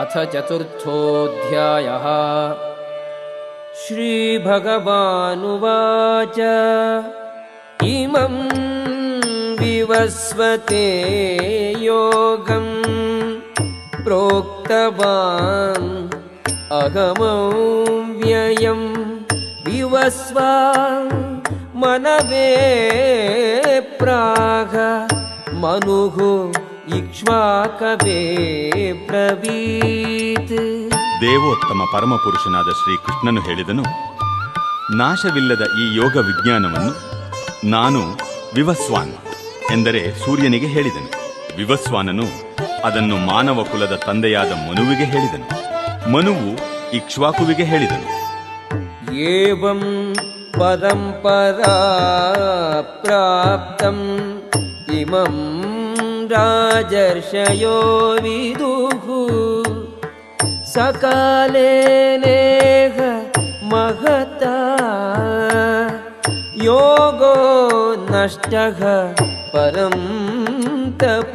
ಅಥ ಚತುರ್ಥೋಧ್ಯಾಯಃ. ಶ್ರೀಭಗವಾನುವಾಚ ಇಮಂ ವಿವಸ್ವತೆ ಯೋಗಂ ಪ್ರೋಕ್ತವಾನ್ ಅಹಮವ್ಯಯಂ ವಿವಸ್ವಾನ್ ಮನವೇ ಪ್ರಾಹ ಮನುಃ ಇಕ್ಷ್ವಾಕವೇ ಬ್ರವೀತ್. ದೇವೋತ್ತಮ ಪರಮಪುರುಷನಾದ ಶ್ರೀಕೃಷ್ಣನು ಹೇಳಿದನು, ನಾಶವಿಲ್ಲದ ಈ ಯೋಗ ವಿಜ್ಞಾನವನ್ನು ನಾನು ವಿವಸ್ವಾನ್ ಎಂದರೆ ಸೂರ್ಯನಿಗೆ ಹೇಳಿದನು. ವಿವಸ್ವಾನನು ಅದನ್ನು ಮಾನವ ಕುಲದ ತಂದೆಯಾದ ಮನುವಿಗೆ ಹೇಳಿದನು. ಮನುವು ಇಕ್ಷ್ವಾಕುವಿಗೆ ಹೇಳಿದನು. ಏವಂ ಪರಂಪರಾ ಪ್ರಾಪ್ತಂ ಇಮಂ ರಾಜರ್ಷಯೋ ವಿದುಃ ಸಕಾಲೇ ನೇಹ ಮಹತಾ ಯೋಗೋ ನಷ್ಟಃ ಪರಂ ತಪ.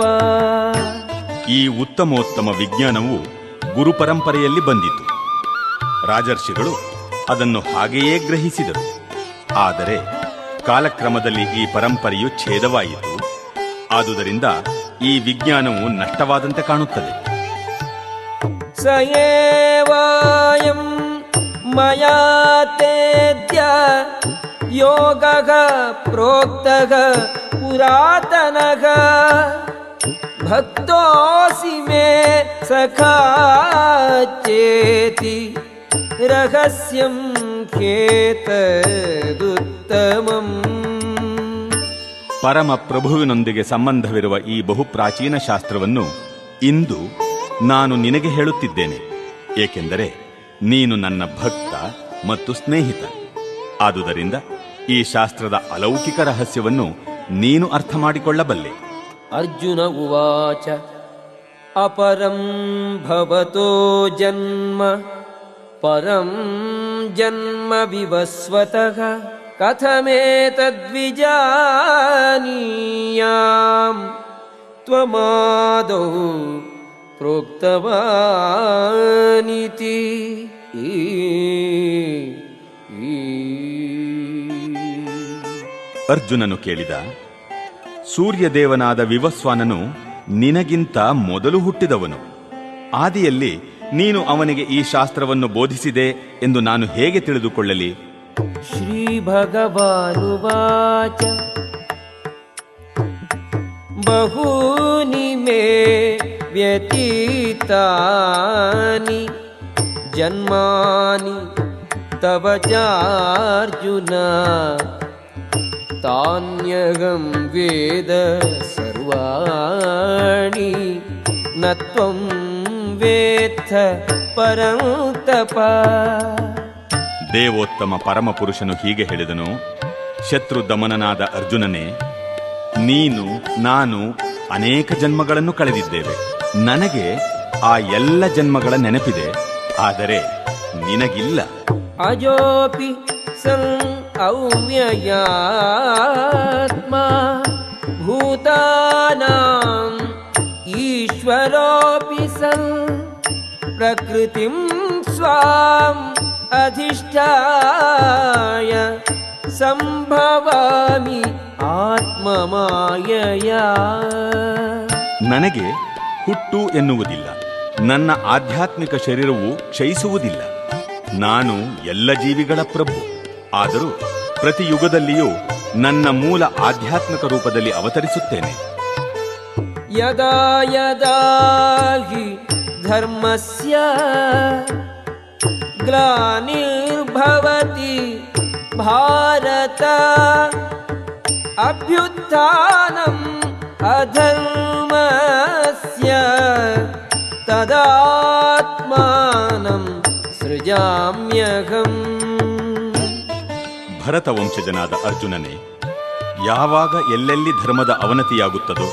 ಈ ಉತ್ತಮೋತ್ತಮ ವಿಜ್ಞಾನವು ಗುರು ಪರಂಪರೆಯಲ್ಲಿ ಬಂದಿತು. ರಾಜರ್ಷಿಗಳು ಅದನ್ನು ಹಾಗೆಯೇ ಗ್ರಹಿಸಿದರು. ಆದರೆ ಕಾಲಕ್ರಮದಲ್ಲಿ ಈ ಪರಂಪರೆಯು ಛೇದವಾಯಿತು. ಆದುದರಿಂದ ಈ ವಿಜ್ಞಾನವು ನಷ್ಟವಾದಂತೆ ಕಾಣುತ್ತದೆ. ಸಯೇವಾಯಂ ಮಯಾ ತೇದ್ಯ ಯೋಗಃ ಪ್ರೋಕ್ತಃ ಪುರಾತನಃ ಭಕ್ತೋಸಿ ಮೇ ಸಖಾ ಚೇತಿ ರಹಸ್ಯಂ ಖೇತದುತ್ತಮಂ. ಪರಮ ಪ್ರಭುವಿನೊಂದಿಗೆ ಸಂಬಂಧವಿರುವ ಈ ಬಹುಪ್ರಾಚೀನ ಶಾಸ್ತ್ರವನ್ನು ಇಂದು ನಾನು ನಿನಗೆ ಹೇಳುತ್ತಿದ್ದೇನೆ. ಏಕೆಂದರೆ ನೀನು ನನ್ನ ಭಕ್ತ ಮತ್ತು ಸ್ನೇಹಿತ. ಆದುದರಿಂದ ಈ ಶಾಸ್ತ್ರದ ಅಲೌಕಿಕ ರಹಸ್ಯವನ್ನು ನೀನು ಅರ್ಥ ಮಾಡಿಕೊಳ್ಳಬಲ್ಲೆ. ಅರ್ಜುನ ಉವಾಚ ಅಪರಂ ಭವತೋ ಜನ್ಮ ಪರಂ ಜನ್ಮ ವಿವಸ್ವತಃ ಕಥಮೇತದ್ವಿಜಾನೀಯಾಂ ತ್ವಮಾದೌ ಪ್ರೋಕ್ತವಾನಿತಿ. ಅರ್ಜುನನು ಕೇಳಿದ, ಸೂರ್ಯದೇವನಾದ ವಿವಸ್ವಾನನು ನಿನಗಿಂತ ಮೊದಲು ಹುಟ್ಟಿದವನು. ಆದಿಯಲ್ಲಿ ನೀನು ಅವನಿಗೆ ಈ ಶಾಸ್ತ್ರವನ್ನು ಬೋಧಿಸಿದೆ ಎಂದು ನಾನು ಹೇಗೆ ತಿಳಿದುಕೊಳ್ಳಲಿ? ಶ್ರೀ ಭಗವಾನುವಾಚ ಬಹೂನಿ ಮೇ ವ್ಯತೀತಾನಿ ಜನ್ಮಾನಿ ತವ ಚಾರ್ಜುನ ತಾನ್ಯಹಂ ವೇದ ಸರ್ವಾಣಿ ನ ತ್ವಂ ವೇತ್ಥ ಪರಂ ತಪ. ದೇವೋತ್ತಮ ಪರಮಪುರುಷನು ಹೀಗೆ ಹೇಳಿದನು, ಶತ್ರು ದಮನನಾದ ಅರ್ಜುನನೇ, ನೀನು ನಾನು ಅನೇಕ ಜನ್ಮಗಳನ್ನು ಕಳೆದಿದ್ದೇವೆ. ನನಗೆ ಆ ಎಲ್ಲ ಜನ್ಮಗಳ ನೆನಪಿದೆ, ಆದರೆ ನಿನಗಿಲ್ಲ. ಅಜೋಪಿ ಸಂ ಅವ್ಯಯಾತ್ಮ ಭೂತಾನಾಂ ಈಶ್ವರೋಪಿ ಸಂ ಪ್ರಕೃತಿಂ ಸ್ವಾಂ ಅಧಿಷ್ಠಾಯ ಸಂಭವಾಮಿ ಆತ್ಮಮಾಯಯಾ. ನನಗೆ ಹುಟ್ಟು ಎನ್ನುವುದಿಲ್ಲ, ನನ್ನ ಆಧ್ಯಾತ್ಮಿಕ ಶರೀರವು ಕ್ಷಯಿಸುವುದಿಲ್ಲ. ನಾನು ಎಲ್ಲ ಜೀವಿಗಳ ಪ್ರಭು. ಆದರೂ ಪ್ರತಿ ಯುಗದಲ್ಲಿಯೂ ನನ್ನ ಮೂಲ ಆಧ್ಯಾತ್ಮಿಕ ರೂಪದಲ್ಲಿ ಅವತರಿಸುತ್ತೇನೆ. ಯದಾ ಯದಾ ಹಿ ಧರ್ಮಸ್ಯ ಗ್ಲಾನಿರ್ಭವತಿ ಭಾರತ ಅಭ್ಯುತ್ಥಾನಂ ಅಧರ್ಮಸ್ಯ ತದಾತ್ಮಾನಂ ಸೃಜಾಮ್ಯಹಂ. ಭರತ ವಂಶಜನಾದ ಅರ್ಜುನನೇ, ಯಾವಾಗ ಎಲ್ಲೆಲ್ಲಿ ಧರ್ಮದ ಅವನತಿಯಾಗುತ್ತದೋ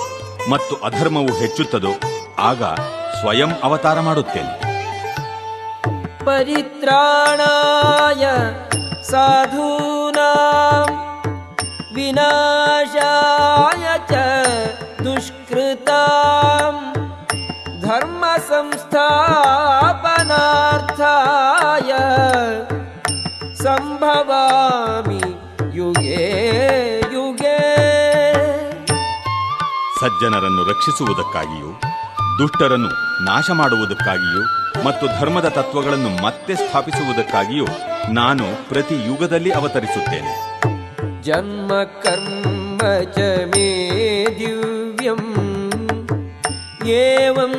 ಮತ್ತು ಅಧರ್ಮವು ಹೆಚ್ಚುತ್ತದೋ ಆಗ ಸ್ವಯಂ ಅವತಾರ ಮಾಡುತ್ತೇನೆ. ಪರಿತ್ರಾಣಾಯ ಸಾಧೂನಾಂ ವಿನಾಶಾಯ ಚ ದುಷ್ಕೃತಾಂ ಧರ್ಮ ಸಂಸ್ಥಾಪನಾರ್ಥಾಯ ಸಂಭವಾಮಿ ಯುಗೇ ಯುಗೇ. ಸಜ್ಜನರನ್ನು ರಕ್ಷಿಸುವುದಕ್ಕಾಗಿಯೂ ದುಷ್ಟರನ್ನು ನಾಶ ಮಾಡುವುದಕ್ಕಾಗಿಯೂ ಮತ್ತು ಧರ್ಮದ ತತ್ವಗಳನ್ನು ಮತ್ತೆ ಸ್ಥಾಪಿಸುವುದಕ್ಕಾಗಿಯೂ ನಾನು ಪ್ರತಿ ಯುಗದಲ್ಲಿ ಅವತರಿಸುತ್ತೇನೆ. ಜನ್ಮ ಕರ್ಮ ಚ ಮೇ ದಿವ್ಯಂ ಏವಂ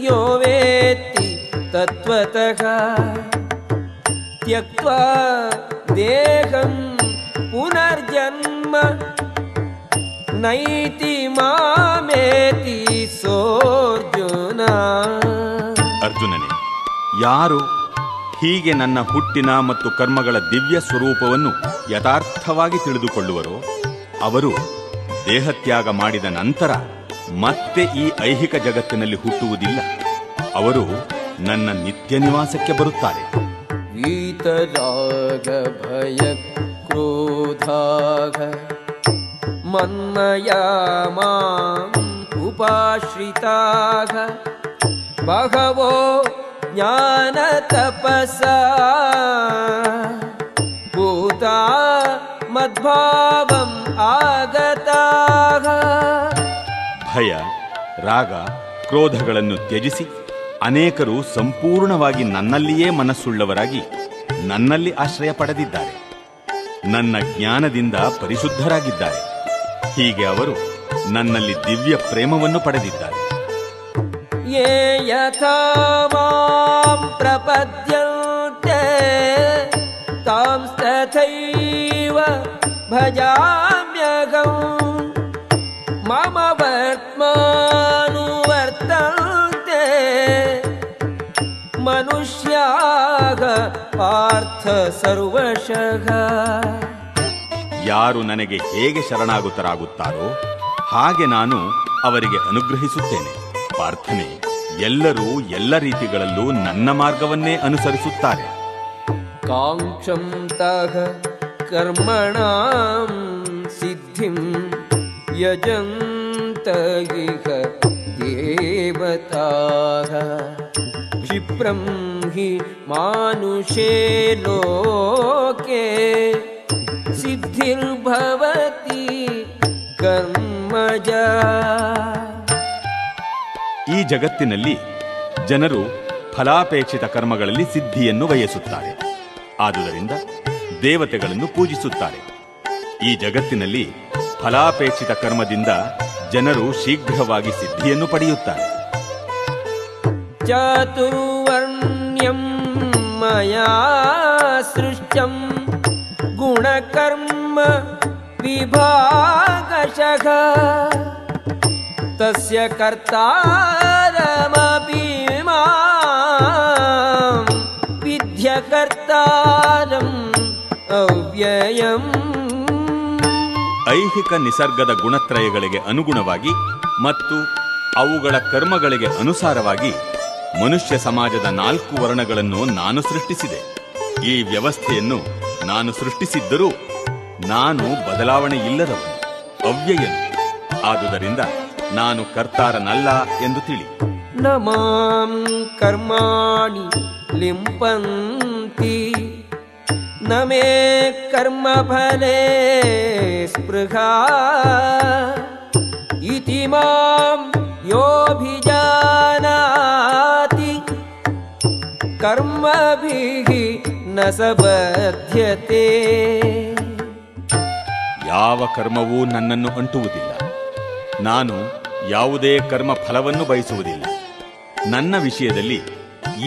ಯೋ ವೇತ್ತಿ ತತ್ವತಃ ತ್ಯಕ್ತ್ವಾ ದೇಹಂ ಪುನರ್ಜನ್ಮ ನೈತಿ ಮಾಮೇತಿ ಸೋರ್ಜುನ. ಅರ್ಜುನನೇ, ಯಾರು ಹೀಗೆ ನನ್ನ ಹುಟ್ಟಿನ ಮತ್ತು ಕರ್ಮಗಳ ದಿವ್ಯ ಸ್ವರೂಪವನ್ನು ಯಥಾರ್ಥವಾಗಿ ತಿಳಿದುಕೊಳ್ಳುವರೋ ಅವರು ದೇಹತ್ಯಾಗ ಮಾಡಿದ ನಂತರ ಮತ್ತೆ ಈ ಐಹಿಕ ಜಗತ್ತಿನಲ್ಲಿ ಹುಟ್ಟುವುದಿಲ್ಲ. ಅವರು ನನ್ನ ನಿತ್ಯ ನಿವಾಸಕ್ಕೆ ಬರುತ್ತಾರೆ. ವೀತರಾಗ ಭಯ ಕ್ರೋಧಾಗ ಮನ್ಮಯಾ ಮಾಂ ಉಪಾಶ್ರಿತಾಃ ಬಹವೋ ಜ್ಞಾನ ತಪಸಾ ಭೂತಾ ಮದ್ಭಾವಂ ಆಗತಾಃ. ಭಯ, ರಾಗ, ಕ್ರೋಧಗಳನ್ನು ತ್ಯಜಿಸಿ ಅನೇಕರು ಸಂಪೂರ್ಣವಾಗಿ ನನ್ನಲ್ಲಿಯೇ ಮನಸ್ಸುಳ್ಳವರಾಗಿ ನನ್ನಲ್ಲಿ ಆಶ್ರಯ ಪಡೆದಿದ್ದಾರೆ. ನನ್ನ ಜ್ಞಾನದಿಂದ ಪರಿಶುದ್ಧರಾಗಿದ್ದಾರೆ. ಹೀಗೆ ಅವರು ನನ್ನಲ್ಲಿ ದಿವ್ಯ ಪ್ರೇಮವನ್ನು ಪಡೆದಿದ್ದಾರೆ. ಯೇ ಯಥಾ ಮಾಂ ಪ್ರಪದ್ಯಂತೆ ತಾಂಸ್ತಥೈವ ಭಜಾಮ್ಯಹಂ ಮಮ ವರ್ತ್ಮಾನುವರ್ತಂತೆ ಮನುಷ್ಯಾಃ ಪಾರ್ಥ ಸರ್ವಶಃ. ಯಾರು ನನಗೆ ಹೇಗೆ ಶರಣಾಗುತ್ತರಾಗುತ್ತಾರೋ ಹಾಗೆ ನಾನು ಅವರಿಗೆ ಅನುಗ್ರಹಿಸುತ್ತೇನೆ. ಪಾರ್ಥನೆ, ಎಲ್ಲರೂ ಎಲ್ಲ ರೀತಿಗಳಲ್ಲೂ ನನ್ನ ಮಾರ್ಗವನ್ನೇ ಅನುಸರಿಸುತ್ತಾರೆ. ಕಾಂಕ್ಷಂತಃ ಕರ್ಮಣಾಂ ಸಿದ್ಧಿಂ ಯಜಂತ ಇಹ ದೇವತಾಃ ಕ್ಷಿಪ್ರಂ ಹಿ ಮಾನುಷೇ ಲೋಕೆ ಸಿದ್ಧಿರ್ಭವತಿ ಕರ್ಮಜ. ಈ ಜಗತ್ತಿನಲ್ಲಿ ಜನರು ಫಲಾಪೇಕ್ಷಿತ ಕರ್ಮಗಳಲ್ಲಿ ಸಿದ್ಧಿಯನ್ನು ಬಯಸುತ್ತಾರೆ. ಆದುದರಿಂದ ದೇವತೆಗಳನ್ನು ಪೂಜಿಸುತ್ತಾರೆ. ಈ ಜಗತ್ತಿನಲ್ಲಿ ಫಲಾಪೇಕ್ಷಿತ ಕರ್ಮದಿಂದ ಜನರು ಶೀಘ್ರವಾಗಿ ಸಿದ್ಧಿಯನ್ನು ಪಡೆಯುತ್ತಾರೆ. ಚಾತುರ್ವರ್ಣ್ಯಂ ಮಯಾ ಸೃಷ್ಟಂ ಗುಣಕರ್ಮ ವಿಭಾಗಶಃ ತಸ್ಯ ಕರ್ತಾರಮಪಿ ಮಾಂ ವಿದ್ಯ ಕರ್ತಾರಂ ಅವ್ಯಯಂ. ಐಹಿಕ ನಿಸರ್ಗದ ಗುಣತ್ರಯಗಳಿಗೆ ಅನುಗುಣವಾಗಿ ಮತ್ತು ಅವುಗಳ ಕರ್ಮಗಳಿಗೆ ಅನುಸಾರವಾಗಿ ಮನುಷ್ಯ ಸಮಾಜದ 4 ವರ್ಣಗಳನ್ನು ನಾನು ಸೃಷ್ಟಿಸಿದೆ. ಈ ವ್ಯವಸ್ಥೆಯನ್ನು ನಾನು ಸೃಷ್ಟಿಸಿದ್ದರೂ ನಾನು ಬದಲಾವಣೆ ಇಲ್ಲದವನು, ಅವ್ಯಯನು. ಆದುದರಿಂದ ನಾನು ಕರ್ತಾರನಲ್ಲ ಎಂದು ತಿಳಿ. ನ ಮಾಂ ಕರ್ಮಾಣಿ ಲಿಂಪಂತಿ ನ ಮೇ ಕರ್ಮಫಲೇ ಸ್ಪೃಹಾ ಇತಿ ಮಾಂ ಯೋಭಿಜಾನಾತಿ ಕರ್ಮಭಿಃ ನ ಸ ಬಧ್ಯತೆ. ಯಾವ ಕರ್ಮವೂ ನನ್ನನ್ನು ಅಂಟುವುದಿಲ್ಲ. ನಾನು ಯಾವುದೇ ಕರ್ಮ ಫಲವನ್ನು ಬಯಸುವುದಿಲ್ಲ. ನನ್ನ ವಿಷಯದಲ್ಲಿ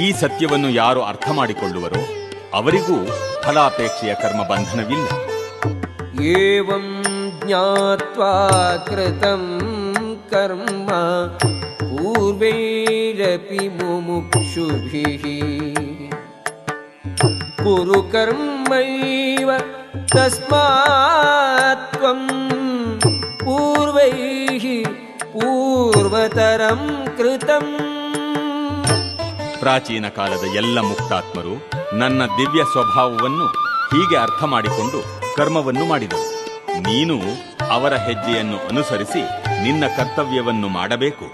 ಈ ಸತ್ಯವನ್ನು ಯಾರು ಅರ್ಥ ಮಾಡಿಕೊಳ್ಳುವರೋ ಅವರಿಗೂ ಫಲಾಪೇಕ್ಷೆಯ ಕರ್ಮ ಬಂಧನವಿಲ್ಲ. ಏವಂ ಜ್ಞಾತ್ವಾ ಕೃತಂ ಕರ್ಮ ಪೂರ್ವೈರಪಿ ಮುಮುಕ್ಷುಭಿಃ ಕುರು ಕರ್ಮೈವ ತಸ್ಮಾತ್ ತ್ವಂ ಪೂರ್ವೈಃ ಪೂರ್ವತರಂ ಕೃತಂ. ಪ್ರಾಚೀನ ಕಾಲದ ಎಲ್ಲ ಮುಕ್ತಾತ್ಮರು ನನ್ನ ದಿವ್ಯ ಸ್ವಭಾವವನ್ನು ಹೀಗೆ ಅರ್ಥ ಮಾಡಿಕೊಂಡು ಕರ್ಮವನ್ನು ಮಾಡಿದರು. ನೀನು ಅವರ ಹೆಜ್ಜೆಯನ್ನು ಅನುಸರಿಸಿ ನಿನ್ನ ಕರ್ತವ್ಯವನ್ನು ಮಾಡಬೇಕು.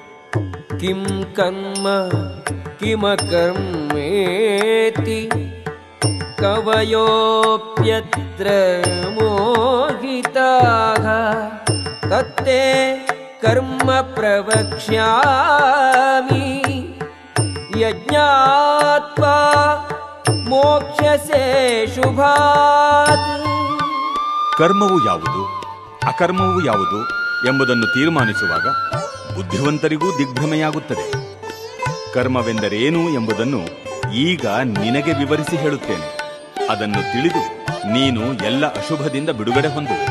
ಕಿಂ ಕರ್ಮ किमकर्मेति कवयोऽप्यत्र मोहिताः तत्ते कर्म प्रवक्ष्यामि यज्ञात्वा ಮೋಕ್ಷಸೇ ಶುಭಾತ್. ಕರ್ಮವು ಯಾವುದು ಅಕರ್ಮವು ಯಾವುದು ಎಂಬುದನ್ನು ತೀರ್ಮಾನಿಸುವಾಗ ಬುದ್ಧಿವಂತರಿಗೂ ದಿಗ್ಭ್ರಮೆಯಾಗುತ್ತದೆ. ಕರ್ಮವೆಂದರೇನು ಎಂಬುದನ್ನು ಈಗ ನಿನಗೆ ವಿವರಿಸಿ ಹೇಳುತ್ತೇನೆ. ಅದನ್ನು ತಿಳಿದು ನೀನು ಎಲ್ಲ ಅಶುಭದಿಂದ ಬಿಡುಗಡೆ ಹೊಂದುವೆ.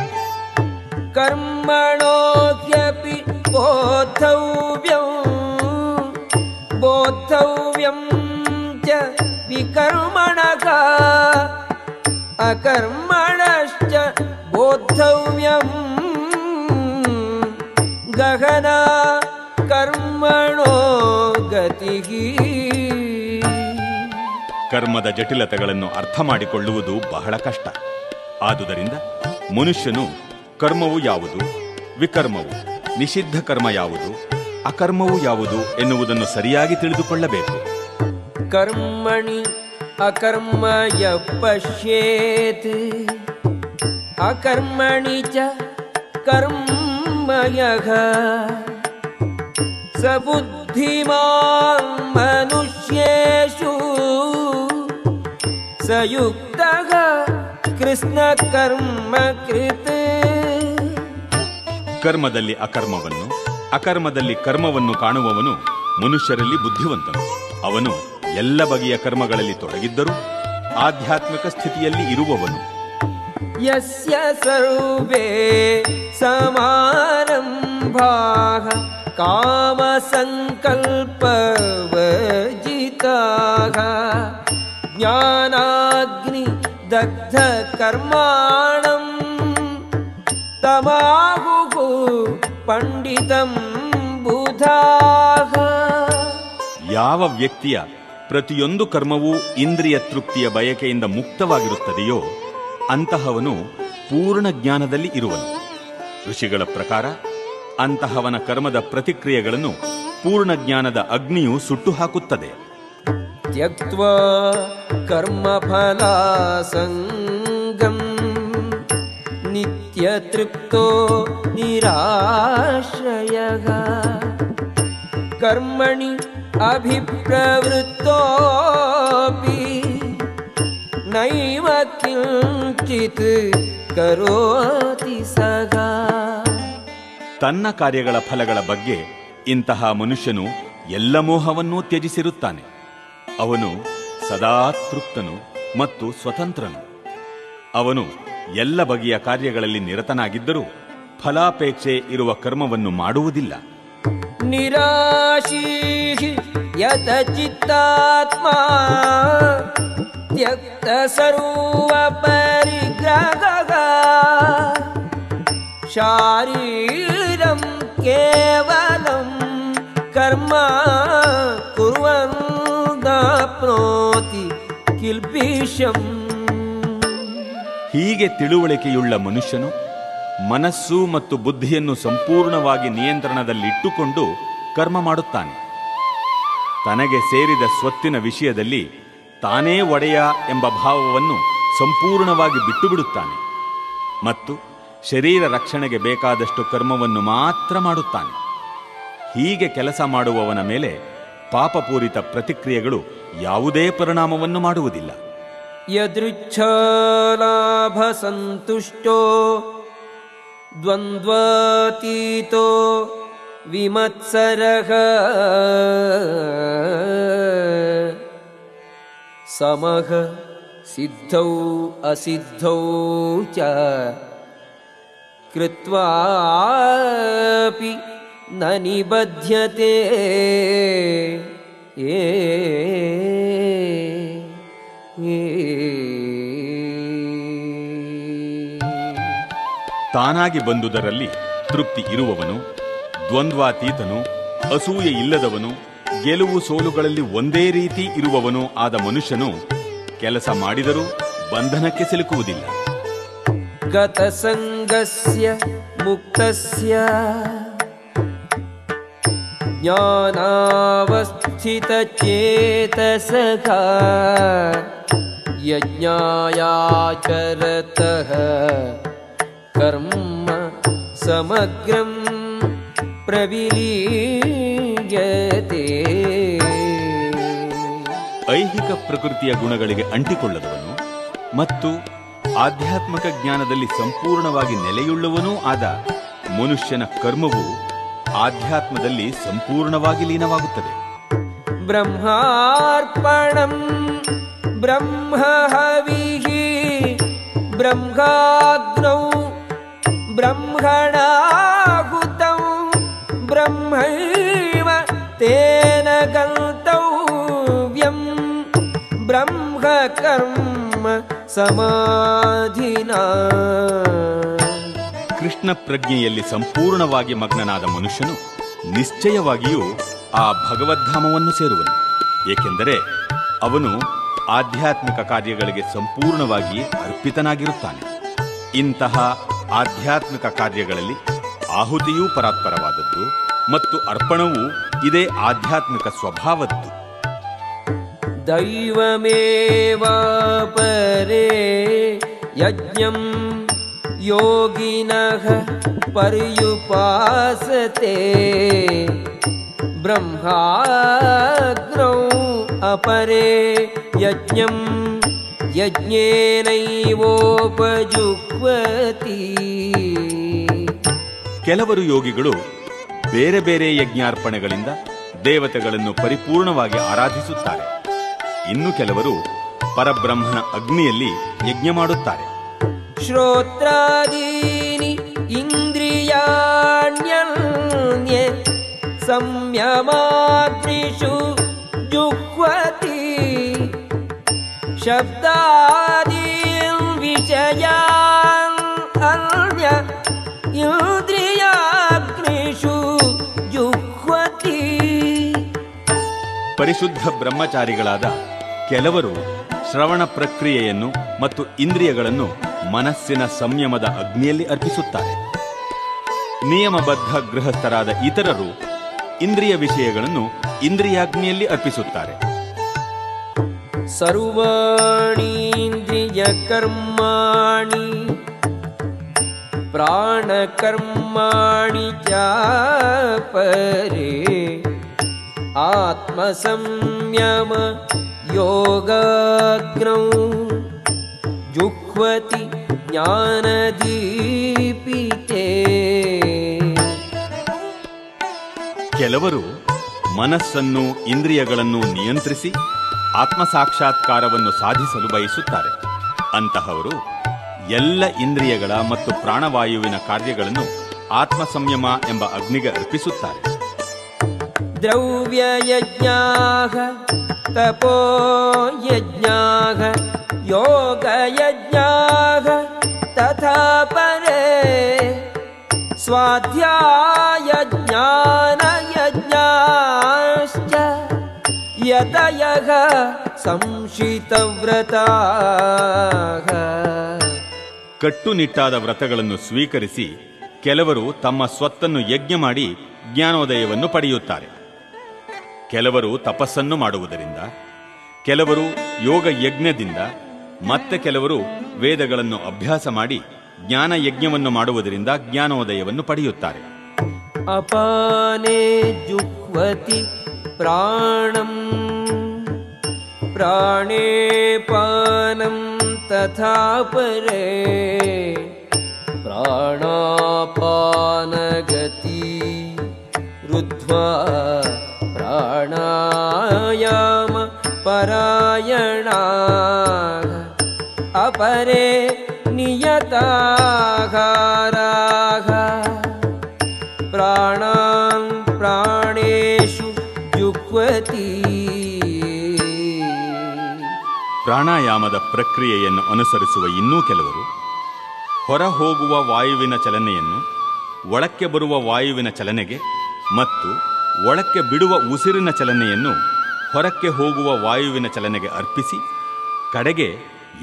ಕರ್ಮಣೋಹ್ಯಪಿ ಬೋದ್ಧವ್ಯಂ ಬೋದ್ಧವ್ಯಂ ವಿಕರ್ಮಣಃ ಅಕರ್ಮಣಶ್ಚ ಬೋದ್ಧವ್ಯಂ ಗಹನ ಕರ್ಮಣೋ ಗತಿಃ. ಕರ್ಮದ ಜಟಿಲತೆಗಳನ್ನು ಅರ್ಥ ಮಾಡಿಕೊಳ್ಳುವುದು ಬಹಳ ಕಷ್ಟ. ಆದುದರಿಂದ ಮನುಷ್ಯನು ಕರ್ಮವು ಯಾವುದು, ವಿಕರ್ಮವು, ನಿಷಿದ್ಧ ಕರ್ಮ ಯಾವುದು, ಅಕರ್ಮವು ಯಾವುದು ಎನ್ನುವುದನ್ನು ಸರಿಯಾಗಿ ತಿಳಿದುಕೊಳ್ಳಬೇಕು. ಕರ್ಮಣಿ ಅಕರ್ಮ ಯಃ ಪಶ್ಯೇತ್ ಅಕರ್ಮಣಿ ಚ ಕರ್ಮ ಯಃ ಸ ಬುದ್ಧಿಮಾನ್ ಮನುಷ್ಯೇಷು ಸ ಯುಕ್ತಃ ಕೃಷ್ಣ ಕರ್ಮ ಕೃತ್. ಕರ್ಮದಲ್ಲಿ ಅಕರ್ಮವನ್ನು, ಅಕರ್ಮದಲ್ಲಿ ಕರ್ಮವನ್ನು ಕಾಣುವವನು ಮನುಷ್ಯರಲ್ಲಿ ಬುದ್ಧಿವಂತನು. ಅವನು ಎಲ್ಲ ಬಗೆಯ ಕರ್ಮಗಳಲ್ಲಿ ತೊಡಗಿದ್ದರೂ ಆಧ್ಯಾತ್ಮಿಕ ಸ್ಥಿತಿಯಲ್ಲಿ ಇರುವವನು. ಯಸ್ಯ ಸರ್ವೇ ಸಮಾರಂಭಾಃ ಕಾಮ ಸಂಕಲ್ಪ ವರ್ಜಿತಾಃ ಜ್ಞಾನಾಗ್ನಿ ದಗ್ಧ ಕರ್ಮಾಣಂ ತಮಾಹುಃ ಪಂಡಿತಂ ಬುಧಾಃ. ಯಾವ ವ್ಯಕ್ತಿಯ ಪ್ರತಿಯೊಂದು ಕರ್ಮವೂ ಇಂದ್ರಿಯ ತೃಪ್ತಿಯ ಬಯಕೆಯಿಂದ ಮುಕ್ತವಾಗಿರುತ್ತದೆಯೋ ಅಂತಹವನು ಪೂರ್ಣ ಜ್ಞಾನದಲ್ಲಿ ಇರುವನು. ಋಷಿಗಳ ಪ್ರಕಾರ ಅಂತಹವನ ಕರ್ಮದ ಪ್ರತಿಕ್ರಿಯೆಗಳನ್ನು ಪೂರ್ಣ ಜ್ಞಾನದ ಅಗ್ನಿಯು ಸುಟ್ಟು ಹಾಕುತ್ತದೆ. ತ್ಯಕ್ತ್ವಾ ಕರ್ಮಫಲಾಸಂಗಂ ನಿತ್ಯ ತೃಪ್ತೋ ನಿರಾಶ್ರಯಃ ಕರ್ಮಣಿ ಅಭಿಪ್ರವೃತ್ತೋಪಿ ನೈವ ಕಿಂಚಿತ್ ಕರೋತಿ ಸದಾ. ತನ್ನ ಕಾರ್ಯಗಳ ಫಲಗಳ ಬಗ್ಗೆ ಇಂತಹ ಮನುಷ್ಯನು ಎಲ್ಲ ಮೋಹವನ್ನೂ ತ್ಯಜಿಸಿರುತ್ತಾನೆ. ಅವನು ಸದಾ ತೃಪ್ತನು ಮತ್ತು ಸ್ವತಂತ್ರನು. ಅವನು ಎಲ್ಲ ಬಗೆಯ ಕಾರ್ಯಗಳಲ್ಲಿ ನಿರತನಾಗಿದ್ದರೂ ಫಲಾಪೇಕ್ಷೆ ಇರುವ ಕರ್ಮವನ್ನು ಮಾಡುವುದಿಲ್ಲ. ನಿರಾಶೀಃ ಯತ ಚಿತ್ತಾತ್ಮ ತ್ಯಕ್ತ ಸರ್ವ ಪರಿಗ್ರಹಃ ಶಾರೀರಂ ಕೇವಲಂ ಕರ್ಮ ಕುರ್ವನ್ ನಾಪ್ನೋತಿ ಕಿಲ್ಬಿಷಂ. ಹೀಗೆ ತಿಳುವಳಿಕೆಯುಳ್ಳ ಮನುಷ್ಯನು ಮನಸ್ಸು ಮತ್ತು ಬುದ್ಧಿಯನ್ನು ಸಂಪೂರ್ಣವಾಗಿ ನಿಯಂತ್ರಣದಲ್ಲಿಟ್ಟುಕೊಂಡು ಕರ್ಮ ಮಾಡುತ್ತಾನೆ. ತನಗೆ ಸೇರಿದ ಸ್ವತ್ತಿನ ವಿಷಯದಲ್ಲಿ ತಾನೇ ಒಡೆಯ ಎಂಬ ಭಾವವನ್ನು ಸಂಪೂರ್ಣವಾಗಿ ಬಿಟ್ಟು ಬಿಡುತ್ತಾನೆ ಮತ್ತು ಶರೀರ ರಕ್ಷಣೆಗೆ ಬೇಕಾದಷ್ಟು ಕರ್ಮವನ್ನು ಮಾತ್ರ ಮಾಡುತ್ತಾನೆ. ಹೀಗೆ ಕೆಲಸ ಮಾಡುವವನ ಮೇಲೆ ಪಾಪಪೂರಿತ ಪ್ರತಿಕ್ರಿಯೆಗಳು ಯಾವುದೇ ಪರಿಣಾಮವನ್ನು ಮಾಡುವುದಿಲ್ಲ. ಯದೃಚ್ಛಾಲಾಭ ಸಂತುಷ್ಟೋ ದ್ವಂದ್ವಾತೀತೋ ವಿಮತ್ಸರಃ ಸಮಃ ಸಿದ್ಧೌ ಅಸಿದ್ಧೌ ಚ ಕೃತ್ವಾಪಿ ನ ನಿಬಧ್ಯತೆ. ತಾನಾಗಿ ಬಂದುದರಲ್ಲಿ ತೃಪ್ತಿ ಇರುವವನು, ದ್ವಂದ್ವಾತೀತನು, ಅಸೂಯೆ ಇಲ್ಲದವನು, ಗೆಲುವು ಸೋಲುಗಳಲ್ಲಿ ಒಂದೇ ರೀತಿ ಇರುವವನು ಆದ ಮನುಷ್ಯನು ಕೆಲಸ ಮಾಡಿದರೂ ಬಂಧನಕ್ಕೆ ಸಿಲುಕುವುದಿಲ್ಲ. ಗತಸಂಗಸ್ಯ ಮುಕ್ತಸ್ಯ ಜ್ಞಾನಾವಸ್ಥಾ ಸಂಸ್ಥಿತಚೇತಸಃ ಯಜ್ಞಾಯಾಚರತಃ ಕರ್ಮ ಸಮಗ್ರಂ ಪ್ರವಿಲೀಯತೆ. ಐಹಿಕ ಪ್ರಕೃತಿಯ ಗುಣಗಳಿಗೆ ಅಂಟಿಕೊಳ್ಳದವನು ಮತ್ತು ಆಧ್ಯಾತ್ಮಿಕ ಜ್ಞಾನದಲ್ಲಿ ಸಂಪೂರ್ಣವಾಗಿ ನೆಲೆಯುಳ್ಳವನೂ ಆದ ಮನುಷ್ಯನ ಕರ್ಮವು ಆಧ್ಯಾತ್ಮದಲ್ಲಿ ಸಂಪೂರ್ಣವಾಗಿ ಲೀನವಾಗುತ್ತದೆ. ಬ್ರಹ್ಮಾರ್ಪಣಂ ಬ್ರಹ್ಮಹವಿಃ ಬ್ರಹ್ಮಾಗ್ನೌ ಬ್ರಹ್ಮಣಾಹುತಂ ಬ್ರಹ್ಮೈವ ತೇನ ಗಂತವ್ಯಂ ಬ್ರಹ್ಮಕರ್ಮ ಸಮಾಧಿನಾ. ಕೃಷ್ಣ ಪ್ರಜ್ಞೆಯಲ್ಲಿ ಸಂಪೂರ್ಣವಾಗಿ ಮಗ್ನನಾದ ಮನುಷ್ಯನು ನಿಶ್ಚಯವಾಗಿಯೂ ಆ ಭಗವದ್ಧಾಮವನ್ನು ಸೇರುವನು, ಏಕೆಂದರೆ ಅವನು ಆಧ್ಯಾತ್ಮಿಕ ಕಾರ್ಯಗಳಿಗೆ ಸಂಪೂರ್ಣವಾಗಿ ಅರ್ಪಿತನಾಗಿರುತ್ತಾನೆ. ಇಂತಹ ಆಧ್ಯಾತ್ಮಿಕ ಕಾರ್ಯಗಳಲ್ಲಿ ಆಹುತಿಯೂ ಪರಾತ್ಪರವಾದದ್ದು ಮತ್ತು ಅರ್ಪಣವೂ ಇದೇ ಆಧ್ಯಾತ್ಮಿಕ ಸ್ವಭಾವದ್ದು. ದೈವಮೇವಾಪರೇ ಯಜ್ಞಂ ಯೋಗಿನಃ ಪರ್ಯುಪಾಸತೆ ಬ್ರಹ್ಮಾಗ್ನೌ ಅಪರೇ ಯಜ್ಞಂ ಯಜ್ಞೇನೈವೋಪಜುಹ್ವತಿ. ಕೆಲವರು ಯೋಗಿಗಳು ಬೇರೆ ಬೇರೆ ಯಜ್ಞಾರ್ಪಣೆಗಳಿಂದ ದೇವತೆಗಳನ್ನು ಪರಿಪೂರ್ಣವಾಗಿ ಆರಾಧಿಸುತ್ತಾರೆ. ಇನ್ನು ಕೆಲವರು ಪರಬ್ರಹ್ಮನ ಅಗ್ನಿಯಲ್ಲಿ ಯಜ್ಞ ಮಾಡುತ್ತಾರೆ. ಶ್ರೋತ್ರಾದೀನಿ ಇಂದ್ರಿಯಾಣ್ಯನ್ಯೇ ಸಂಯಮಾಗ್ನಿಷು ಜುಹ್ವತಿ ಶಬ್ದಾದೀನ್ ವಿಷಯಾನ್ ಅನ್ಯ ಇಂದ್ರಿಯಾಗ್ನಿಷು ಜುಹ್ವತಿ. ಪರಿಶುದ್ಧ ಬ್ರಹ್ಮಚಾರಿಗಳಾದ ಕೆಲವರು ಶ್ರವಣ ಪ್ರಕ್ರಿಯೆಯನ್ನು ಮತ್ತು ಇಂದ್ರಿಯಗಳನ್ನು ಮನಸ್ಸಿನ ಸಂಯಮದ ಅಗ್ನಿಯಲ್ಲಿ ಅರ್ಪಿಸುತ್ತಾರೆ. ನಿಯಮಬದ್ಧ ಗೃಹಸ್ಥರಾದ ಇತರರು ಇಂದ್ರಿಯ ವಿಷಯಗಳನ್ನು ಇಂದ್ರಿಯಾಗ್ನಿಯಲ್ಲಿ ಅರ್ಪಿಸುತ್ತಾರೆ. ಸರ್ವಾಣೀಂದ್ರಿಯ ಕರ್ಮಾಣಿ ಪ್ರಾಣಕರ್ಮಾಣಿ ಚಾಪರೇ ಆತ್ಮಸಂಯಮ ಯೋಗಾಗ್ನೌ ಜುಹ್ವತಿ ಜ್ಞಾನದೀಪಿತೇ. ಕೆಲವರು ಮನಸ್ಸನ್ನು ಇಂದ್ರಿಯಗಳನ್ನು ನಿಯಂತ್ರಿಸಿ ಆತ್ಮಸಾಕ್ಷಾತ್ಕಾರವನ್ನು ಸಾಧಿಸಲು ಬಯಸುತ್ತಾರೆ. ಅಂತಹವರು ಎಲ್ಲ ಇಂದ್ರಿಯಗಳ ಮತ್ತು ಪ್ರಾಣವಾಯುವಿನ ಕಾರ್ಯಗಳನ್ನು ಆತ್ಮ ಸಂಯಮ ಎಂಬ ಅಗ್ನಿಗೆ ಅರ್ಪಿಸುತ್ತಾರೆ. ದ್ರವ್ಯಯಜ್ಞಾಃ ತಪೋಯಜ್ಞಾಃ ಯೋಗಯಜ್ಞಾಃ ತಥಾ ಪರೇ ಸ್ವಾಧ್ಯಾಯಜ್ಞಾನಯಜ್ಞಾಶ್ಚ ಯತಯಃ ಸಂಶಿತವ್ರತಾಃ. ಕಟ್ಟುನಿಟ್ಟಾದ ವ್ರತಗಳನ್ನು ಸ್ವೀಕರಿಸಿ ಕೆಲವರು ತಮ್ಮ ಸ್ವತ್ತನ್ನು ಯಜ್ಞ ಮಾಡಿ ಜ್ಞಾನೋದಯವನ್ನು ಪಡೆಯುತ್ತಾರೆ. ಕೆಲವರು ತಪಸ್ಸನ್ನು ಮಾಡುವುದರಿಂದ, ಕೆಲವರು ಯೋಗ ಯಜ್ಞದಿಂದ, ಮತ್ತೆ ಕೆಲವರು ವೇದಗಳನ್ನು ಅಭ್ಯಾಸ ಮಾಡಿ ಜ್ಞಾನ ಯಜ್ಞವನ್ನು ಮಾಡುವುದರಿಂದ ಜ್ಞಾನೋದಯವನ್ನು ಪಡೆಯುತ್ತಾರೆ. ಅಪಾನೇ ಜುಹ್ವತಿ ಪ್ರಾಣಂ ಪ್ರಾಣೇ ಪಾನಂ ತಥಾ ಪರೇ ಪ್ರಾಣಾಪಾನಗತಿ ರುದ್ಧ್ವಾ ಪ್ರಾಣಾಯಾಮ ಪರಾಯಣಾಃ ಅಪರೇ ನಿಯತಾಹಾರಾಃ ಪ್ರಾಣಾನ್ ಪ್ರಾಣೇಷು ಜುಹ್ವತಿ. ಪ್ರಾಣಾಯಾಮದ ಪ್ರಕ್ರಿಯೆಯನ್ನು ಅನುಸರಿಸುವ ಇನ್ನೂ ಕೆಲವರು ಹೊರ ಹೋಗುವ ವಾಯುವಿನ ಚಲನೆಯನ್ನು ಒಳಕ್ಕೆ ಬರುವ ವಾಯುವಿನ ಚಲನೆಗೆ ಮತ್ತು ಒಳಕ್ಕೆ ಬಿಡುವ ಉಸಿರಿನ ಚಲನೆಯನ್ನು ಹೊರಕ್ಕೆ ಹೋಗುವ ವಾಯುವಿನ ಚಲನೆಗೆ ಅರ್ಪಿಸಿ ಕಡೆಗೆ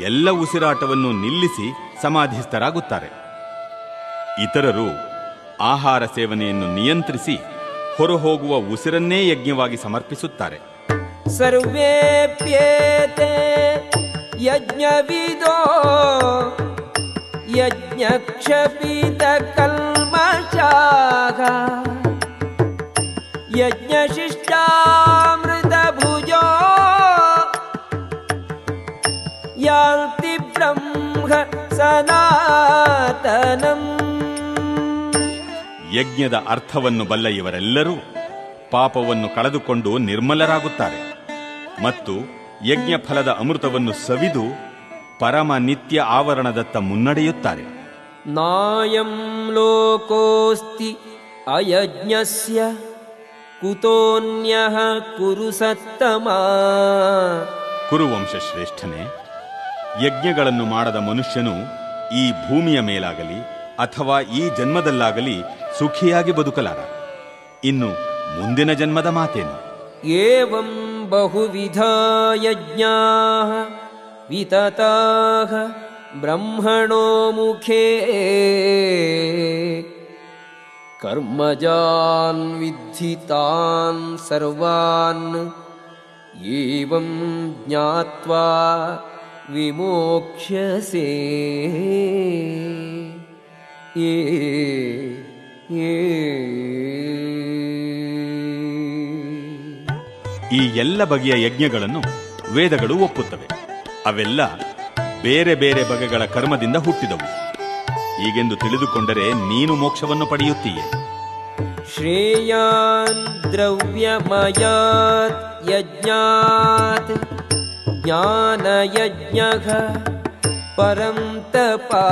ಎಲ್ಲ ಉಸಿರಾಟವನ್ನು ನಿಲ್ಲಿಸಿ ಸಮಾಧಿಸ್ಥರಾಗುತ್ತಾರೆ. ಇತರರು ಆಹಾರ ಸೇವನೆಯನ್ನು ನಿಯಂತ್ರಿಸಿ ಹೊರಹೋಗುವ ಉಸಿರನ್ನೇ ಯಜ್ಞವಾಗಿ ಸಮರ್ಪಿಸುತ್ತಾರೆ. ಸರ್ವೇಪ್ಯೇತೆ ಯಜ್ಞವಿದೋ ಯಜ್ಞಕ್ಷಪಿತ ಕಲ್ಮಷಾಃ ಯಜ್ಞಶಿಷ್ಟಾಮೃತ ಭುಜೋ ಯಾಂತಿ ಬ್ರಹ್ಮ ಸನಾತನಂ. ಯಜ್ಞದ ಅರ್ಥವನ್ನು ಬಲ್ಲ ಇವರೆಲ್ಲರೂ ಪಾಪವನ್ನು ಕಳೆದುಕೊಂಡು ನಿರ್ಮಲರಾಗುತ್ತಾರೆ ಮತ್ತು ಯಜ್ಞ ಫಲದ ಅಮೃತವನ್ನು ಸವಿದು ಪರಮ ನಿತ್ಯ ಆವರಣದತ್ತ ಮುನ್ನಡೆಯುತ್ತಾರೆ. ನಾಯಂ ಲೋಕೋಸ್ತಿ ಅಯಜ್ಞಸ್ಯ ಕುತೋನ್ಯಃ ಕುರು ಸತ್ತಮಾ. ಕುರುವಂಶ ಶ್ರೇಷ್ಠನೇ, ಯಜ್ಞಗಳನ್ನು ಮಾಡದ ಮನುಷ್ಯನು ಈ ಭೂಮಿಯ ಮೇಲಾಗಲಿ ಅಥವಾ ಈ ಜನ್ಮದಲ್ಲಾಗಲಿ ಸುಖಿಯಾಗಿ ಬದುಕಲಾರ. ಇನ್ನು ಮುಂದಿನ ಜನ್ಮದ ಮಾತೇನು? ಏವಂ ಬಹುವಿಧ ಯಜ್ಞಾಃ ವಿತತಾಃ ಬ್ರಹ್ಮಣೋ ಮುಖೇ ಕರ್ಮಜಾನ್ ವಿದ್ಧಿ ತಾನ್ ಸರ್ವಾನ್ ಏವಂ ಜ್ಞಾತ್ವಾ ವಿಮೋಕ್ಷ್ಯಸೇ. ಈ ಎಲ್ಲ ಬಗೆಯ ಯಜ್ಞಗಳನ್ನು ವೇದಗಳು ಒಪ್ಪುತ್ತವೆ. ಅವೆಲ್ಲ ಬೇರೆ ಬೇರೆ ಬಗೆಗಳ ಕರ್ಮದಿಂದ ಹುಟ್ಟಿದವು. ಹೀಗೆಂದು ತಿಳಿದುಕೊಂಡರೆ ನೀನು ಮೋಕ್ಷವನ್ನು ಪಡೆಯುತ್ತೀಯೆ. ಶ್ರೇಯಾನ್ ದ್ರವ್ಯಮಯಾತ್ ಯಜ್ಞಾತ್ ಜ್ಞಾನಯಜ್ಞಃ ಪರಂ ತಪಾ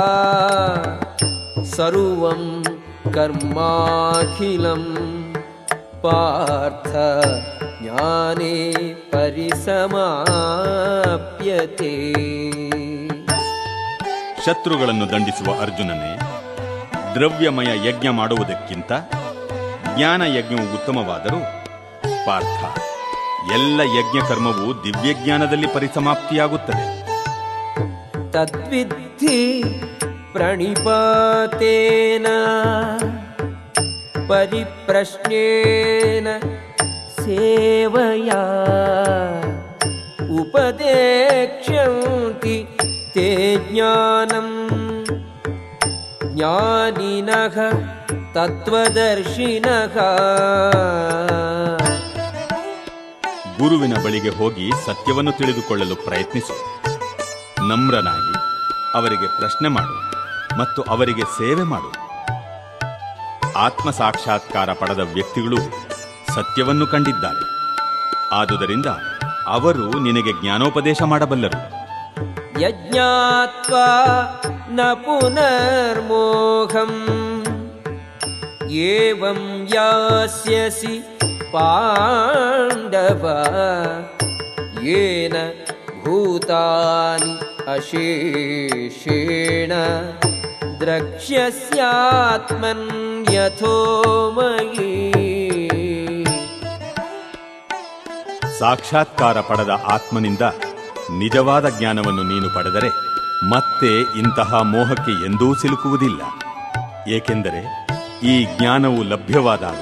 ಸರ್ವಂ ಕರ್ಮಾಖಿಲಂ ಪಾರ್ಥ ಜ್ಞಾನೇ ಪರಿಸಮಾಪ್ಯತೆ. ಶತ್ರುಗಳನ್ನು ದಂಡಿಸುವ ಅರ್ಜುನನೇ, ದ್ರವ್ಯಮಯ ಯಜ್ಞ ಮಾಡುವುದಕ್ಕಿಂತ ಜ್ಞಾನ ಯಜ್ಞವು ಉತ್ತಮವಾದರೂ ಪಾರ್ಥ, ಎಲ್ಲ ಯಜ್ಞ ಕರ್ಮವು ದಿವ್ಯಜ್ಞಾನದಲ್ಲಿ ಪರಿಸಮಾಪ್ತಿಯಾಗುತ್ತದೆ. ತದ್ವಿದ್ಧಿ ಪ್ರಣಿಪಾತೇನ ಪರಿಪ್ರಶ್ನೇನ ಸೇವಯಾ ಉಪದೇಕ್ಷ್ಯಂತಿ ತೇ ಜ್ಞಾನಂ ಜ್ಞಾನಿನಃ ತತ್ವದರ್ಶಿನಃ. ಗುರುವಿನ ಬಳಿಗೆ ಹೋಗಿ ಸತ್ಯವನ್ನು ತಿಳಿದುಕೊಳ್ಳಲು ಪ್ರಯತ್ನಿಸು. ನಮ್ರನಾಗಿ ಅವರಿಗೆ ಪ್ರಶ್ನೆ ಮಾಡು ಮತ್ತು ಅವರಿಗೆ ಸೇವೆ ಮಾಡು. ಆತ್ಮ ಸಾಕ್ಷಾತ್ಕಾರ ಪಡೆದ ವ್ಯಕ್ತಿಗಳು ಸತ್ಯವನ್ನು ಕಂಡಿದ್ದಾರೆ. ಆದುದರಿಂದ ಅವರು ನಿನಗೆ ಜ್ಞಾನೋಪದೇಶ ಮಾಡಬಲ್ಲರು. ಯಜ್ಞಾತ್ವಾ ನ ಪುನರ್ಮೋಹಂ ಏವಂ ಯಾಸ್ಯಸಿ ಪಾಂಡವ ಯೇನ ಭೂತಾನಿ ಅಶೇಷೇಣ ದ್ರಕ್ಷ್ಯಸ್ಯಾತ್ಮನ್ ಯಥೋ ಮಯಿ. ಸಾಕ್ಷಾತ್ಕಾರ ಪಡೆದ ಆತ್ಮನಿಂದ ನಿಜವಾದ ಜ್ಞಾನವನ್ನು ನೀನು ಪಡೆದರೆ ಮತ್ತೆ ಇಂತಹ ಮೋಹಕ್ಕೆ ಎಂದೂ ಸಿಲುಕುವುದಿಲ್ಲ. ಏಕೆಂದರೆ ಈ ಜ್ಞಾನವು ಲಭ್ಯವಾದಾಗ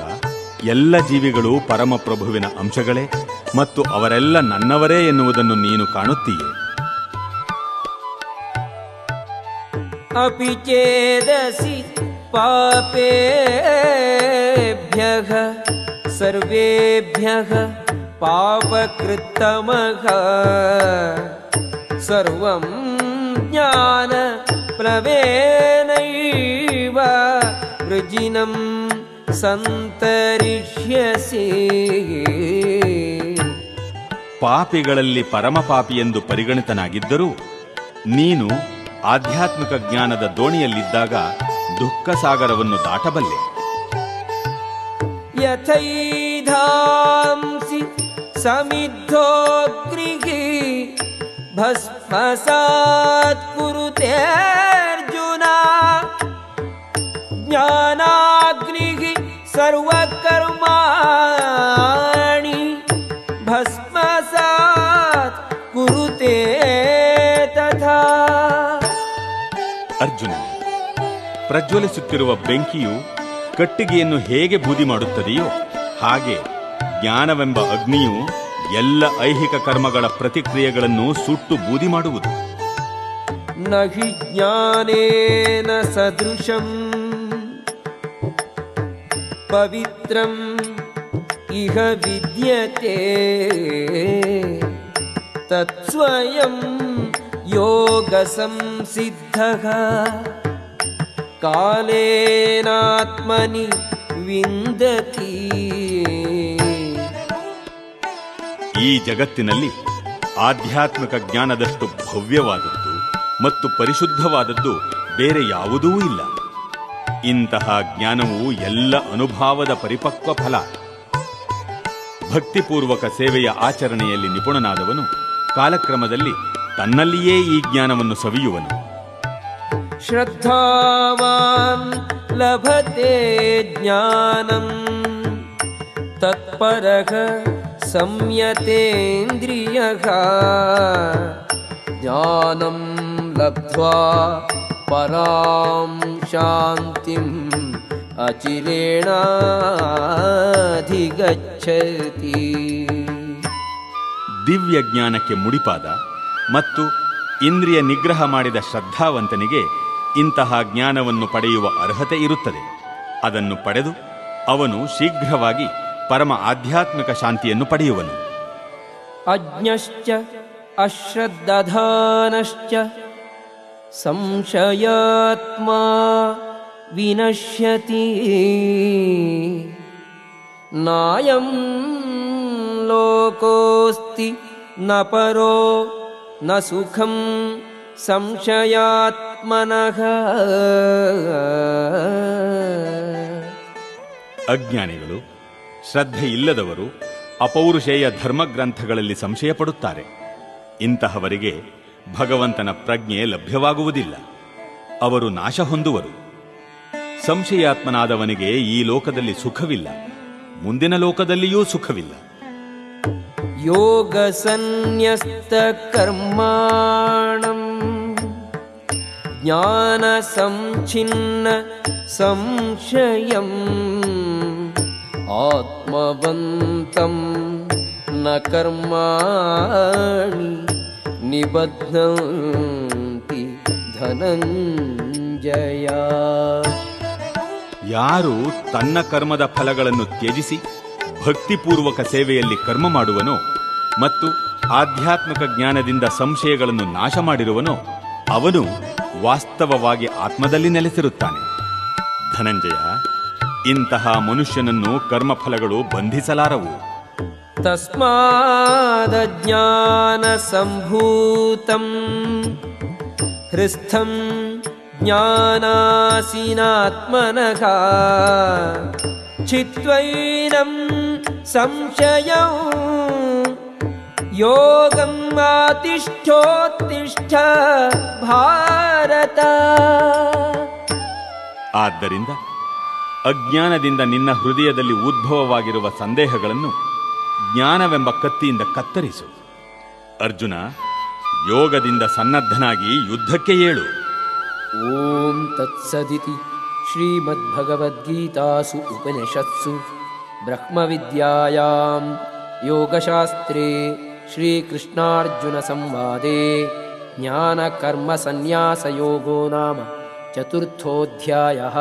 ಎಲ್ಲ ಜೀವಿಗಳು ಪರಮಪ್ರಭುವಿನ ಅಂಶಗಳೇ ಮತ್ತು ಅವರೆಲ್ಲ ನನ್ನವರೇ ಎನ್ನುವುದನ್ನು ನೀನು ಕಾಣುತ್ತೀಯೆ. ಅಪಿ ಚೇದಸಿ ಪಾಪೇಭ್ಯಃ ಸರ್ವೇಭ್ಯಃ ಪಾಪಕೃತ್ತಮಃ ಸರ್ವಂ ಜ್ಞಾನ ಪ್ಲವೇನೈವ ವೃಜಿನಂ ಸಂತರಿಷ್ಯಸಿ. ಪಾಪಿಗಳಲ್ಲಿ ಪರಮಪಾಪಿ ಎಂದು ಪರಿಗಣಿತನಾಗಿದ್ದರೂ ನೀನು ಆಧ್ಯಾತ್ಮಿಕ ಜ್ಞಾನದ ದೋಣಿಯಲ್ಲಿದ್ದಾಗ ದುಃಖ ಸಾಗರವನ್ನು ದಾಟಬಲ್ಲೆ. ಯಥೈಧಾಂಸಿ ಸಮಿದ್ಧೋಗ್ನಿಃ ಭಸ್ಮಸಾತ್ ಕುರುತೆ ಅರ್ಜುನ ಜ್ಞಾನಾಗ್ನಿಃ ಸರ್ವಕರ್ಮಾಣಿ ಭಸ್ಮಸಾತ್ ಕುರುತೆ ತಥಾ. ಅರ್ಜುನ, ಪ್ರಜ್ವಲಿಸುತ್ತಿರುವ ಬೆಂಕಿಯು ಕಟ್ಟಿಗೆಯನ್ನು ಹೇಗೆ ಬೂದಿ ಮಾಡುತ್ತದೆಯೋ ಹಾಗೆ ಜ್ಞಾನವೆಂಬ ಅಗ್ನಿಯು ಎಲ್ಲ ಐಹಿಕ ಕರ್ಮಗಳ ಪ್ರತಿಕ್ರಿಯೆಗಳನ್ನು ಸುಟ್ಟು ಬೂದಿ ಮಾಡುವುದು. ನಹಿ ಜ್ಞಾನೇನ ಸದೃಶಂ ಪವಿತ್ರಂ ಇಹ ವಿದ್ಯತೆ ತತ್ಸ್ವಯಂ ಯೋಗ ಸಂಸಿದ್ಧಃ ಕಾಲೇನಾತ್ಮನಿ ವಿಂದತಿ. ಈ ಜಗತ್ತಿನಲ್ಲಿ ಆಧ್ಯಾತ್ಮಿಕ ಜ್ಞಾನದಷ್ಟು ಭವ್ಯವಾದದ್ದು ಮತ್ತು ಪರಿಶುದ್ಧವಾದದ್ದು ಬೇರೆ ಯಾವುದೂ ಇಲ್ಲ. ಇಂತಹ ಜ್ಞಾನವು ಎಲ್ಲ ಅನುಭಾವದ ಪರಿಪಕ್ವ ಫಲ. ಭಕ್ತಿಪೂರ್ವಕ ಸೇವೆಯ ಆಚರಣೆಯಲ್ಲಿ ನಿಪುಣನಾದವನು ಕಾಲಕ್ರಮದಲ್ಲಿ ತನ್ನಲ್ಲಿಯೇ ಈ ಜ್ಞಾನವನ್ನು ಸವಿಯುವನು. ಶ್ರದ್ಧಾವಾನ್ ಲಭತೆ ಜ್ಞಾನಂ ತತ್ಪರಃ ಸಂಯತೇಂದ್ರಿಯಃ ಜ್ಞಾನಂ ಲಬ್ಧ್ವಾ ಪರಾಂ ಶಾಂತಿಂ ಅಚಿರೇಣಾಧಿಗಚ್ಚತಿ. ದಿವ್ಯ ಜ್ಞಾನಕ್ಕೆ ಮುಡಿಪಾದ ಮತ್ತು ಇಂದ್ರಿಯ ನಿಗ್ರಹ ಮಾಡಿದ ಶ್ರದ್ಧಾವಂತನಿಗೆ ಇಂತಹ ಜ್ಞಾನವನ್ನು ಪಡೆಯುವ ಅರ್ಹತೆ ಇರುತ್ತದೆ. ಅದನ್ನು ಪಡೆದು ಅವನು ಶೀಘ್ರವಾಗಿ ಪರಮ ಆಧ್ಯಾತ್ಮಿಕ ಶಾಂತಿಯನ್ನು ಪಡೆಯುವನು. ಅಜ್ಞಶ್ಚ ಅಶ್ರದ್ಧಾನಶ್ಚ ಸಂಶಯಾತ್ಮ ವಿನಶ್ಯತಿ ನಾಯಂ ಲೋಕೋಸ್ತಿ ನ ಪರೋ ನ ಸುಖಂ ಸಂಶಯಾತ್ಮನಃ. ಅಜ್ಞಾನಿಗಳು, ಶ್ರದ್ಧೆ ಇಲ್ಲದವರು ಅಪೌರುಷೇಯ ಧರ್ಮಗ್ರಂಥಗಳಲ್ಲಿ ಸಂಶಯ ಪಡುತ್ತಾರೆ. ಇಂತಹವರಿಗೆ ಭಗವಂತನ ಪ್ರಜ್ಞೆ ಲಭ್ಯವಾಗುವುದಿಲ್ಲ. ಅವರು ನಾಶ ಹೊಂದುವರು. ಸಂಶಯಾತ್ಮನಾದವನಿಗೆ ಈ ಲೋಕದಲ್ಲಿ ಸುಖವಿಲ್ಲ, ಮುಂದಿನ ಲೋಕದಲ್ಲಿಯೂ ಸುಖವಿಲ್ಲ. ಯೋಗ ಸನ್ಯಸ್ತ ಕರ್ಮಾಣಂ ಜ್ಞಾನ ಸಂಚಿನ್ನ ಸಂಶಯಂ ಆತ್ಮವಂತಂ ನ ಕರ್ಮಾಣಿ ನಿಬಧ್ನಂತಿ ಧನಂಜಯ. ಯಾರು ತನ್ನ ಕರ್ಮದ ಫಲಗಳನ್ನು ತ್ಯಜಿಸಿ ಭಕ್ತಿಪೂರ್ವಕ ಸೇವೆಯಲ್ಲಿ ಕರ್ಮ ಮಾಡುವನೋ ಮತ್ತು ಆಧ್ಯಾತ್ಮಿಕ ಜ್ಞಾನದಿಂದ ಸಂಶಯಗಳನ್ನು ನಾಶ ಮಾಡಿರುವನೋ ಅವನು ವಾಸ್ತವವಾಗಿ ಆತ್ಮದಲ್ಲಿ ನೆಲೆಸಿರುತ್ತಾನೆ. ಧನಂಜಯ, ಇಂತಹ ಮನುಷ್ಯನನ್ನು ಕರ್ಮಫಲಗಳು ಬಂಧಿಸಲಾರವು. ತಸ್ಮಾದ ಜ್ಞಾನ ಸಂಭೂತಂ ಹೃಸ್ಥಂ ಜ್ಞಾನಾಸೀನಾತ್ಮನಃ ಚಿತ್ವೈನಂ ಸಂಶಯಂ ಯೋಗಂ ಆತಿಷ್ಠೋತ್ತಿಷ್ಠ ಭಾರತ. ಆದ್ದರಿಂದ ಅಜ್ಞಾನದಿಂದ ನಿನ್ನ ಹೃದಯದಲ್ಲಿ ಉದ್ಭವವಾಗಿರುವ ಸಂದೇಹಗಳನ್ನು ಜ್ಞಾನವೆಂಬ ಕತ್ತಿಯಿಂದ ಕತ್ತರಿಸು. ಅರ್ಜುನ, ಯೋಗದಿಂದ ಸನ್ನದ್ಧನಾಗಿ ಯುದ್ಧಕ್ಕೆ ಏಳು. ಓಂ ತತ್ಸದಿತಿ ಶ್ರೀಮದ್ಭಗವದ್ಗೀತಾಸು ಉಪನಿಷತ್ಸು ಬ್ರಹ್ಮವಿದ್ಯಾಯಾಂ ಯೋಗಶಾಸ್ತ್ರೇ ಶ್ರೀಕೃಷ್ಣಾರ್ಜುನ ಸಂವಾದೇ ಜ್ಞಾನಕರ್ಮ ಸನ್ಯಾಸಯೋಗೋ ನಾಮ ಚತುರ್ಥೋಧ್ಯಾಯಃ.